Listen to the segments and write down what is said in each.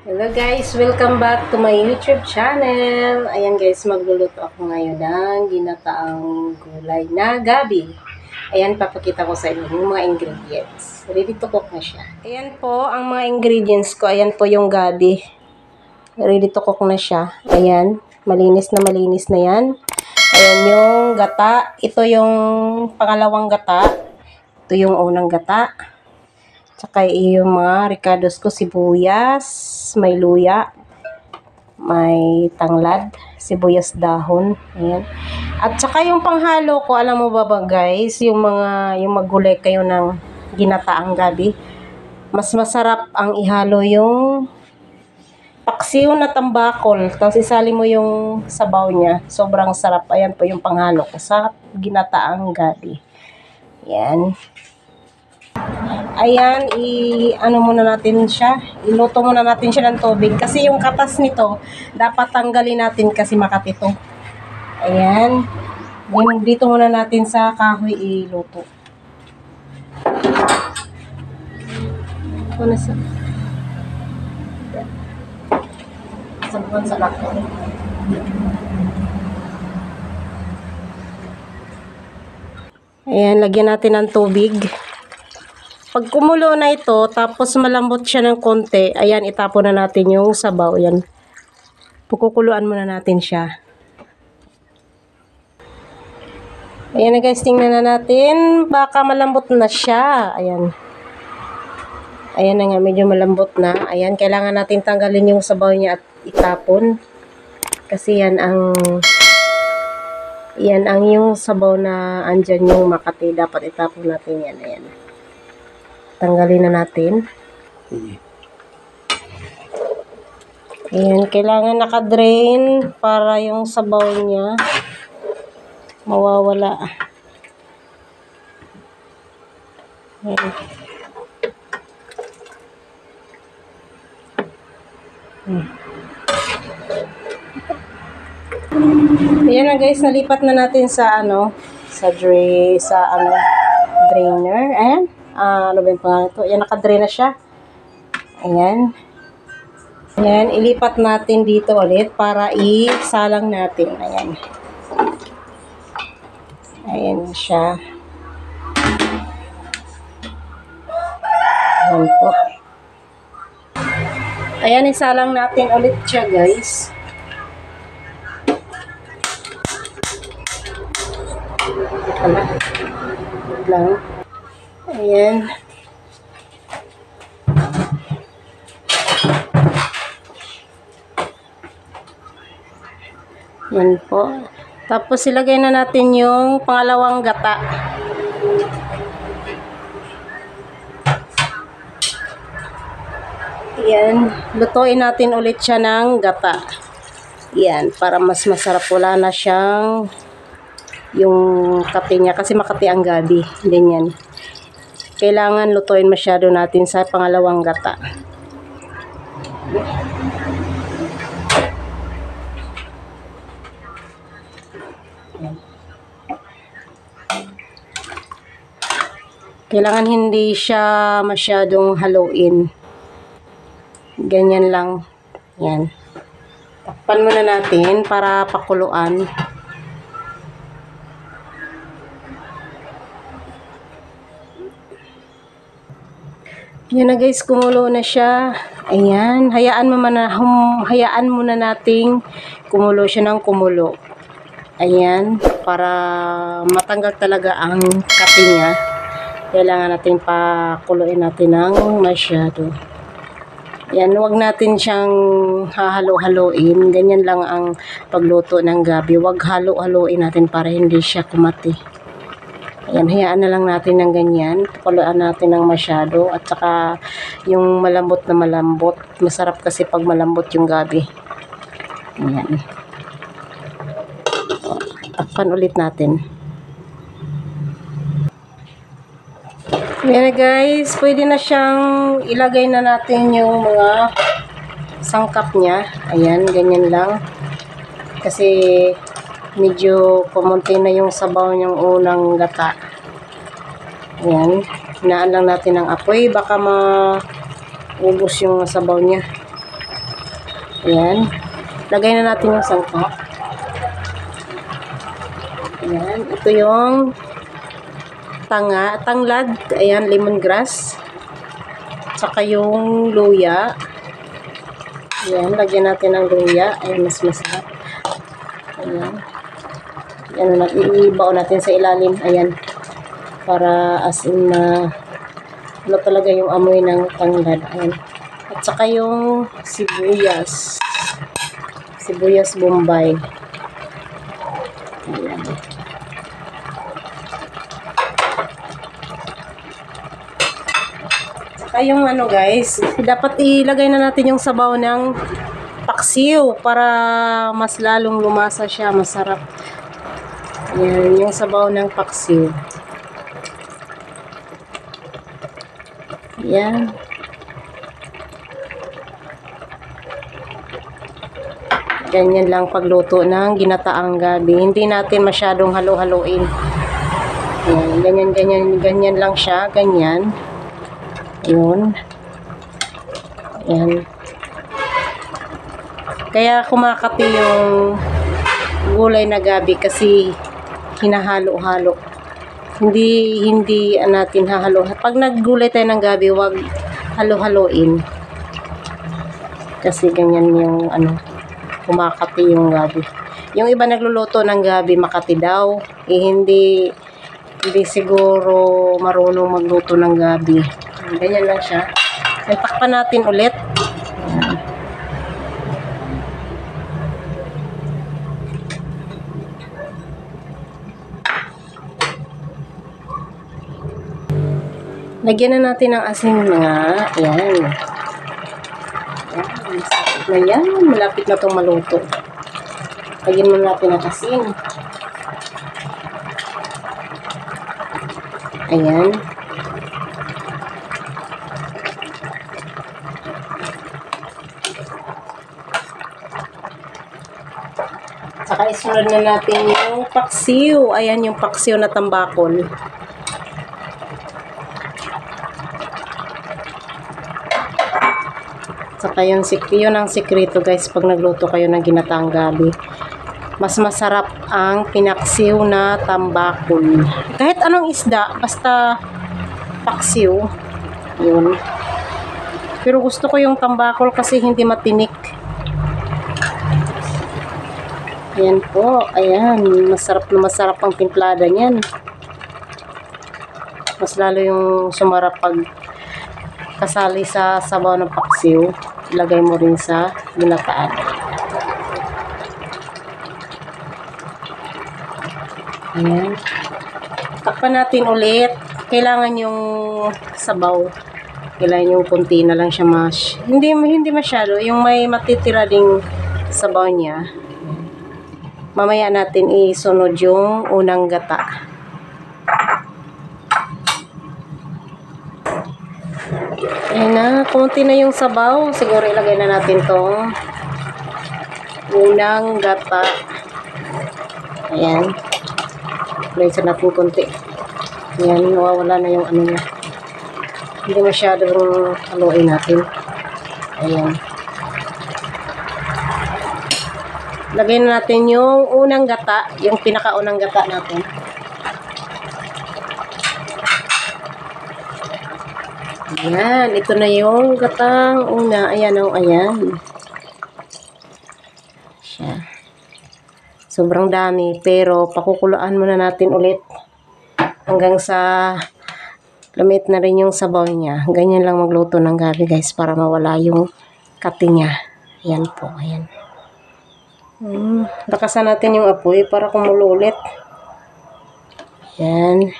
Hello guys, welcome back to my YouTube channel. Ayan guys, magluluto ako ngayon ng ginataang gulay na gabi. Ayan, papakita ko sa inyo yung mga ingredients. Ready to cook na siya. Ayan po ang mga ingredients ko. Ayan po yung gabi. Ready to cook na siya. Ayan, malinis na yan. Ayan yung gata. Ito yung pangalawang gata. Ito yung unang gata. Tsaka yung mga ricados ko, sibuyas, may luya, may tanglad, sibuyas dahon. Ayan. At saka yung panghalo ko, alam mo ba guys, yung maggulay kayo ng ginataang gabi, mas masarap ang ihalo yung paksiw na tambakol. Tapos isali mo yung sabaw niya. Sobrang sarap. Ayan po yung panghalo ko sa ginataang gabi. Ayan. Ayan, ano muna natin siya, iluto muna natin siya ng tubig. Kasi yung katas nito, dapat tanggalin natin kasi makatito. Ayan, dito muna natin sa kahoy iluto. Ito na sa lako. Ayan, lagyan natin ng tubig. Pag kumulo na ito, tapos malambot siya ng konti, ayan, itapon na natin yung sabaw. Ayan. Pukukuluan muna natin siya. Ayan na guys, tingnan na natin. Baka malambot na siya. Ayan. Ayan na nga, medyo malambot na. Ayan, kailangan natin tanggalin yung sabaw niya at itapon. Kasi yan ang yung sabaw na andyan yung Makati. Dapat itapon natin yan. Ayan. Tanggalin na natin. Ayan, kailangan naka-drain para yung sabaw niya mawawala. Ayan. Ayan na guys, nalipat na natin sa drainer. Ayan. Ano ba yung pangalan ito? Ayan, naka-drain na siya. Ayan. Ayan, ilipat natin dito ulit para isalang natin. Ayan. Ayan siya. Ayan po. Ayan, isalang natin ulit siya guys. Lang. Ayan. Yan po. Tapos ilagay na natin yung pangalawang gata. Ayan. Lutuin natin ulit siya ng gata. Ayan. Para mas masarap. Wala na siyang yung kape niya. Kasi Makati ang gabi. Ganyan. Kailangan lutuin masyado natin sa pangalawang gata. Kailangan hindi siya masyadong haluin. Ganyan lang. Yan. Takpan muna natin para pakuluan. Yan na guys, kumulo na siya. Ayan, hayaan muna nating kumulo siya ng kumulo. Ayan, para matanggal talaga ang kape niya. Kailangan natin pakuluin natin ng masyado. Ayan, huwag natin siyang hahalo-haloin. Ganyan lang ang pagluto ng gabi. Huwag halo-haloin natin para hindi siya kumati. Ayan, hayaan na lang natin ng ganyan. Pakuluan natin ng masyado. At saka yung malambot na malambot. Masarap kasi pag malambot yung gabi. Ayan. Takpan ulit natin. Ayan na guys. Pwede na siyang ilagay na natin yung mga sangkap niya. Ayan, ganyan lang. Kasi medyo kumunti na yung sabaw niyang unang gata. Ayan. Hinaan lang natin ang apoy. Baka maubos yung sabaw niya. Ayan. Lagay na natin yung sangkap. Ayan. Ito yung tanglad. Ayan, lemongrass. Tsaka yung luya. Ayan, lagyan natin ng luya. Ayan, mas masarap. Ayan. Ayan, iibaw natin sa ilalim. Ayan. Para as in na ano talaga yung amoy ng tanglad. Ayan. At saka yung sibuyas. Sibuyas Bombay. Ayan. Saka yung ano guys, dapat ilagay na natin yung sabaw ng paksiw para mas lalong lumasa siya, masarap. Ayan, yung sabaw ng paksiw. Ayan. Ganyan lang pagluto ng ginataang gabi. Hindi natin masyadong halo-haloin. Ayan, ganyan lang siya. Ganyan. Yun. Ayan. Kaya kumakati yung gulay na gabi kasi hinahalo-halo. Hindi natin hahalo. Pag naggulay tayo ng gabi, wag halo-haloin. Kasi ganyan yung ano, kumakati yung gabi. Yung iba nagluluto ng gabi, makati daw. Hindi siguro marunong magluto ng gabi. Ganyan lang siya. Takpan natin ulit. Lagyan na natin ng asin mga. Ayan. Ayan. Malapit na itong maluto. Lagyan mo natin ng asin. Ayan. Saka isunod na natin yung paksiw. Ayan yung paksiw na tambakol. Saka yun ang sikreto guys pag nagluto kayo ng ginataang gabi. Mas masarap ang pinaksiw na tambakol. Kahit anong isda, basta paksiw. Yun. Pero gusto ko yung tambakol kasi hindi matinik. Ayan po. Ayan. Masarap na masarap ang timplada niyan. Mas lalo yung sumarap pag kasali sa sabaw ng paksiw. Ilagay mo rin sa ginataan. Ayan. Takpan natin ulit. Kailangan yung sabaw. Kailangan yung konti na lang siya hindi masyado. Yung may matitira ding sabaw niya. Mamaya natin isunod yung unang gata. Ayan na, konti na yung sabaw. Siguro ilagay na natin tong unang gata. Ayan. Ilagay sa natin konti. Ayan, nawawala na yung ano niya. Hindi masyadong haluin natin. Ayan. Lagay na natin yung unang gata, yung pinakaunang gata natin. Ayan, ito na yung gatang una. Ayan o, ayan. Siya. Sobrang dami, pero pakukuluan muna natin ulit hanggang sa lamit na rin yung sabaw niya. Ganyan lang magluto ng gabi guys para mawala yung kati niya. Ayan po, ayan. Lakasan natin yung apoy para kumulo ulit. Ayan.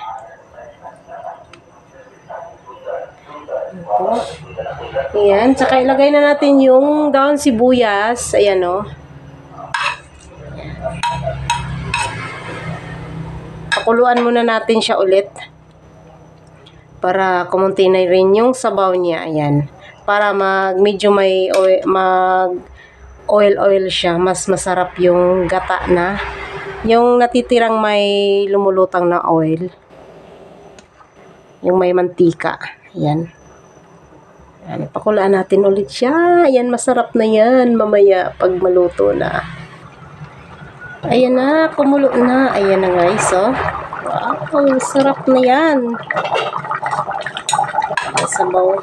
Ayan, tsaka ilagay na natin yung daon sibuyas. Ayan o. Pakuluan muna natin siya ulit. Para kumunti na rin yung sabaw niya. Ayan. Para medyo may oil siya. Mas masarap yung gata na. Yung natitirang may lumulutang na oil. Yung may mantika. Ayan. Ayan, pakulaan natin ulit siya. Ayan, masarap na yan mamaya pag maluto na. Ayan na, kumulo na. Ayan na guys, oh. Wow, sarap na yan. Sabaw.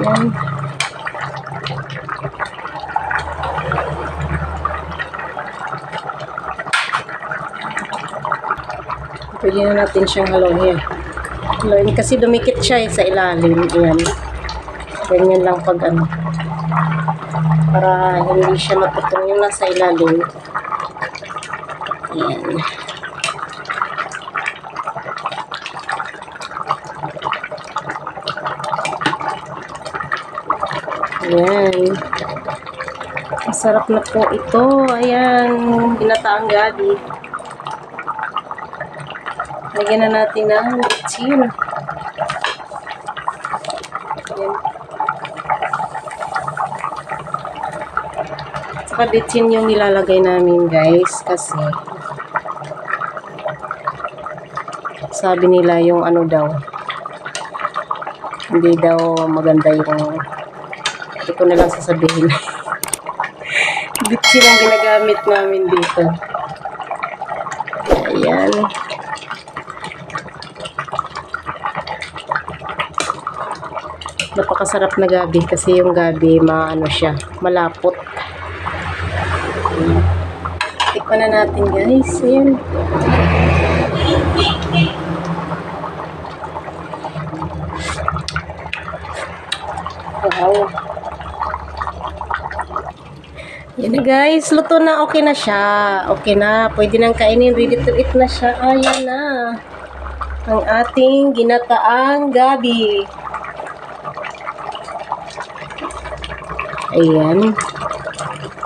Ayan. Pwede na natin siyang haluin. Haluin kasi dumikit siya sa ilalim. Ayan. Ganyan lang pag ano. Para hindi siya maputong yung nasa ilalim. Ayan. Ayan. Masarap na po ito. Ayan. Ginataang gabi. Lagyan na natin ng bitsin. Ayan. Saka bitsin yung nilalagay namin guys. Kasi sabi nila yung ano daw. Hindi daw maganda yung hindi ko nalang sasabihin. Bitsin ang ginagamit namin dito. Ayan. Napakasarap na gabi kasi yung gabi maano siya, malapot. Tikman na natin guys. Ayan. Wow. Yan na guys, luto na, okay na siya. Okay na, pwede nang kainin, ready to eat na siya. Ayan na. Ang ating ginataang gabi. Ayan.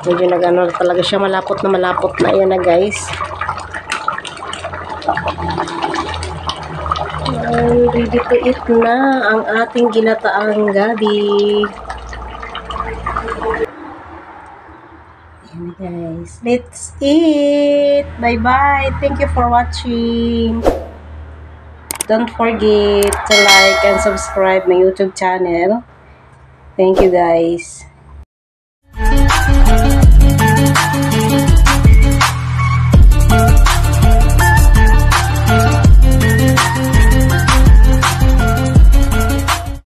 Medyo nag-ano talaga siya, malapot na. Ayan na guys. Ready to eat na ang ating ginataang gabi. Ayan guys. Let's eat! Bye-bye! Thank you for watching. Don't forget to like and subscribe my YouTube channel. Thank you guys.